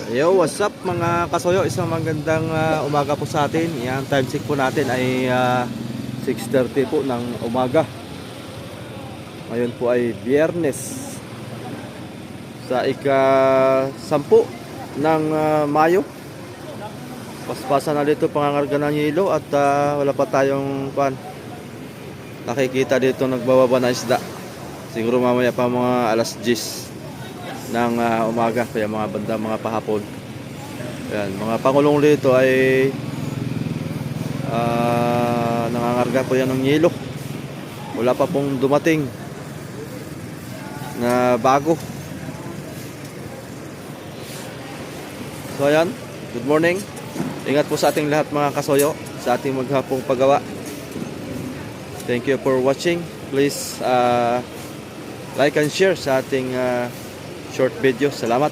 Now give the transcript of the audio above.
Yo, what's up mga kasoyo? Isang magandang umaga po sa atin. Yan, time check po natin ay 6:30 po ng umaga. Ngayon po ay Biyernes sa ika-10 ng Mayo. Paspasan na dito pangangarga ng hilo at wala pa tayong nakikita dito nagbababa na isda. Siguro mamaya pa mga alas 10 ng umaga, kaya mga banda mga pahapon. Ayan, mga pangulong dito ay nangangarga po yan ng yelo. Wala pa pong dumating na bago. So ayan, good morning. Ingat po sa ating lahat mga kasoyo sa ating maghapong paggawa. Thank you for watching. Please like and share sa ating short video. Salamat.